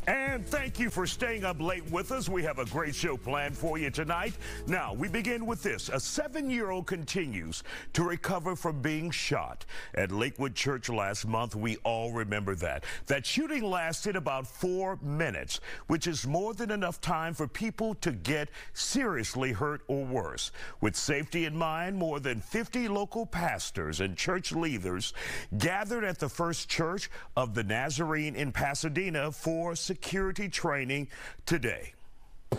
And thank you for staying up late with us. We have a great show planned for you tonight. Now, we begin with this. A 7-year-old continues to recover from being shot at Lakewood Church last month. We all remember that. That shooting lasted about 4 minutes, which is more than enough time for people to get seriously hurt or worse. With safety in mind, more than 50 local pastors and church leaders gathered at the First Church of the Nazarene in Pasadena for security training today.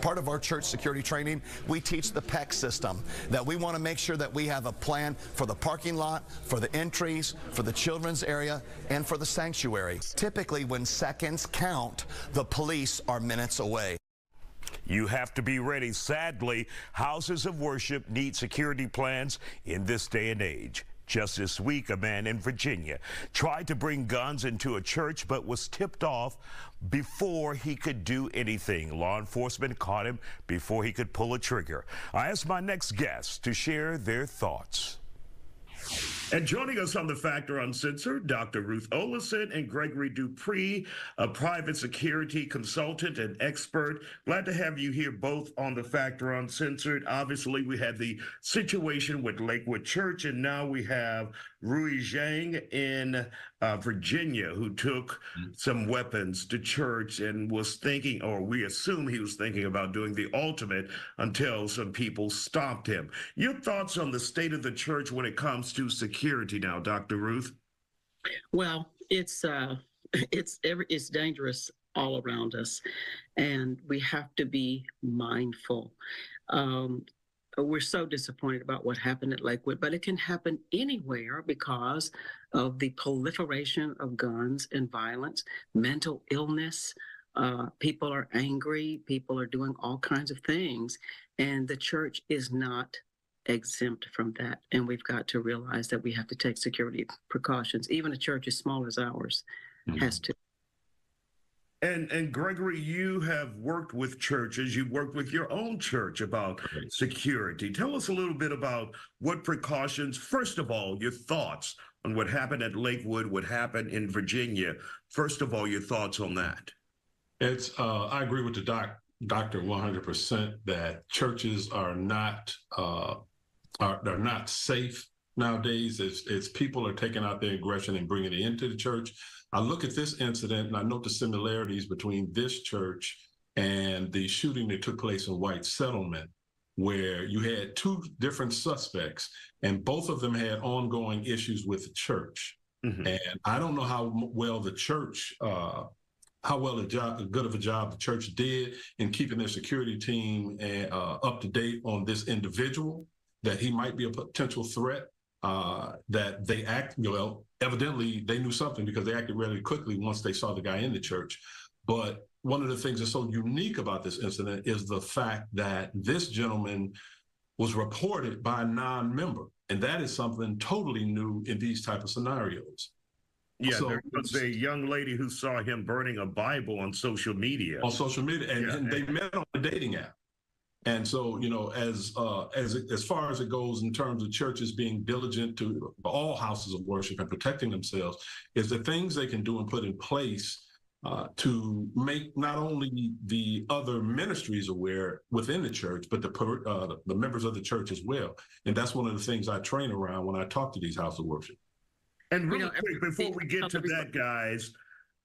Part of our church security training, we teach the PEC system, that we want to make sure that we have a plan for the parking lot, for the entries, for the children's area, and for the sanctuary. Typically, when seconds count, the police are minutes away. You have to be ready. Sadly, houses of worship need security plans in this day and age. Just this week, a man in Virginia tried to bring guns into a church but was tipped off before he could do anything. Law enforcement caught him before he could pull a trigger. I asked my next guest to share their thoughts. And joining us on The Factor Uncensored, Dr. Ruth Olison and Gregory Dupree, a private security consultant and expert. Glad to have you here both on The Factor Uncensored. Obviously, we had the situation with Lakewood Church, and now we have Rui Zhang in Virginia, who took some weapons to church and was thinking, or we assume he was thinking about doing the ultimate until some people stopped him. Your thoughts on the state of the church when it comes to security now, Dr. Ruth? Well, it's dangerous all around us, and we have to be mindful. We're so disappointed about what happened at Lakewood, but it can happen anywhere because of the proliferation of guns and violence, mental illness. People are angry. People are doing all kinds of things, and the church is not exempt from that. And we've got to realize that we have to take security precautions. Even a church as small as ours has to. And Gregory, you have worked with churches. You've worked with your own church about security. Tell us a little bit about what precautions, first of all, your thoughts on what happened at Lakewood, what happened in Virginia. First of all, your thoughts on that. I agree with the doctor 100% that churches are not safe nowadays. As people are taking out their aggression and bringing it into the church. I look at this incident and I note the similarities between this church and the shooting that took place in White Settlement, where you had two different suspects and both of them had ongoing issues with the church. And I don't know how well the church, good of a job the church did in keeping their security team up to date on this individual, that he might be a potential threat. That they evidently they knew something because they acted really quickly once they saw the guy in the church. But one of the things that's so unique about this incident is the fact that this gentleman was reported by a non-member. And that is something totally new in these type of scenarios. Yeah, so, there was a young lady who saw him burning a Bible on social media. And they met on a dating app. And so, as far as it goes in terms of churches being diligent to all houses of worship and protecting themselves, is the things they can do and put in place to make not only the other ministries aware within the church, but the members of the church as well. And that's one of the things I train around when I talk to these houses of worship. And really quick, before we get to that, guys,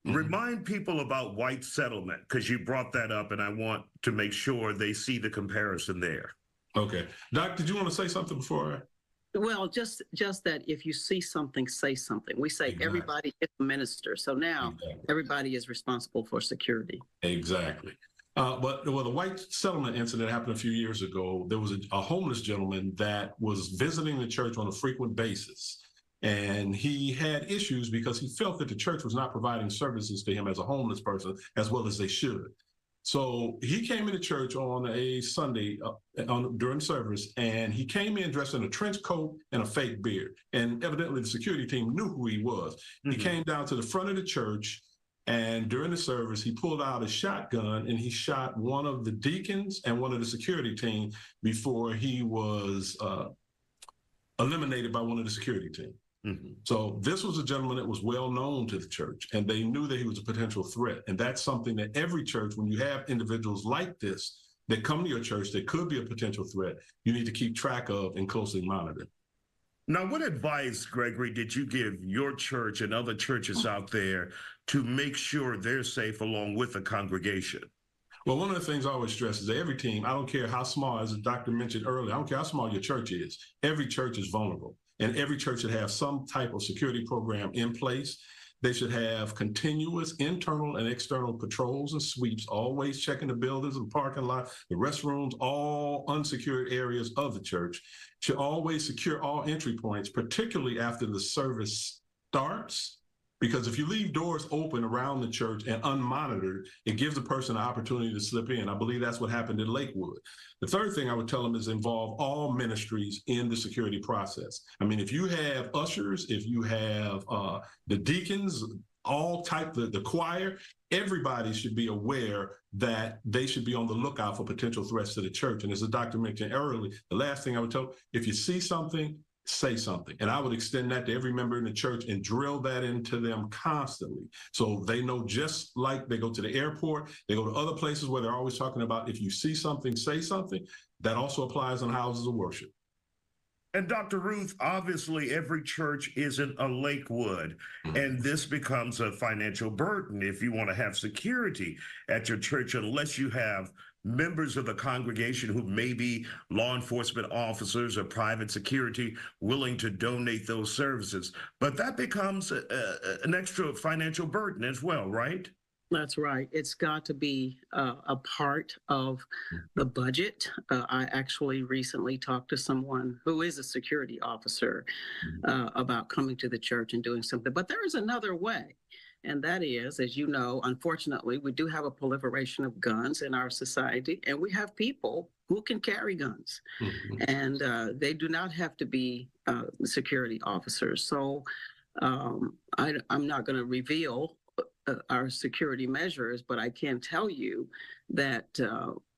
remind people about White Settlement, because you brought that up, and I want to make sure they see the comparison there. Okay. Doc, did you want to say something before? Well, just that if you see something, say something. We say everybody is a minister. So now everybody is responsible for security. Exactly. But the White Settlement incident happened a few years ago. There was a homeless gentleman that was visiting the church on a frequent basis. And he had issues because he felt that the church was not providing services to him as a homeless person as well as they should. So he came into church on a Sunday during service, and he came in dressed in a trench coat and a fake beard. And evidently the security team knew who he was. He came down to the front of the church, and during the service, he pulled out a shotgun and he shot one of the deacons and one of the security team before he was eliminated by one of the security team. So this was a gentleman that was well known to the church, and they knew that he was a potential threat. And that's something that every church, when you have individuals like this that come to your church that could be a potential threat, you need to keep track of and closely monitor. Now, what advice, Gregory, did you give your church and other churches out there to make sure they're safe along with the congregation? Well, one of the things I always stress is that every team, I don't care how small, as the doctor mentioned earlier, I don't care how small your church is, every church is vulnerable. And every church should have some type of security program in place. They should have continuous internal and external patrols and sweeps, always checking the buildings and parking lot, the restrooms, all unsecured areas of the church. Should always secure all entry points, particularly after the service starts. Because if you leave doors open around the church and unmonitored, it gives the person an opportunity to slip in. I believe that's what happened in Lakewood. The third thing I would tell them is involve all ministries in the security process. I mean, if you have ushers, if you have the deacons, all type, the choir, everybody should be aware that they should be on the lookout for potential threats to the church. And as the doctor mentioned earlier, the last thing I would tell them, if you see something, say something. And I would extend that to every member in the church and drill that into them constantly. So they know, just like they go to the airport, they go to other places where they're always talking about, if you see something, say something. That also applies in houses of worship. And Dr. Ruth, obviously every church isn't a Lakewood, and this becomes a financial burden if you want to have security at your church, unless you have members of the congregation who may be law enforcement officers or private security willing to donate those services. But that becomes an extra financial burden as well, right? That's right. It's got to be a part of the budget. I actually recently talked to someone who is a security officer about coming to the church and doing something. But there is another way. And that is, as you know, unfortunately, we do have a proliferation of guns in our society, and we have people who can carry guns. And they do not have to be security officers. So I'm not going to reveal our security measures, but I can tell you that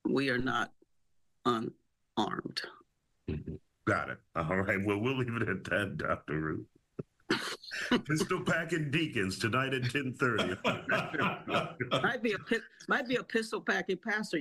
we are not unarmed. Got it. All right. Well, we'll leave it at that, Dr. Ruth. Pistol packing deacons tonight at 10:30. Might be a pistol packing pastor.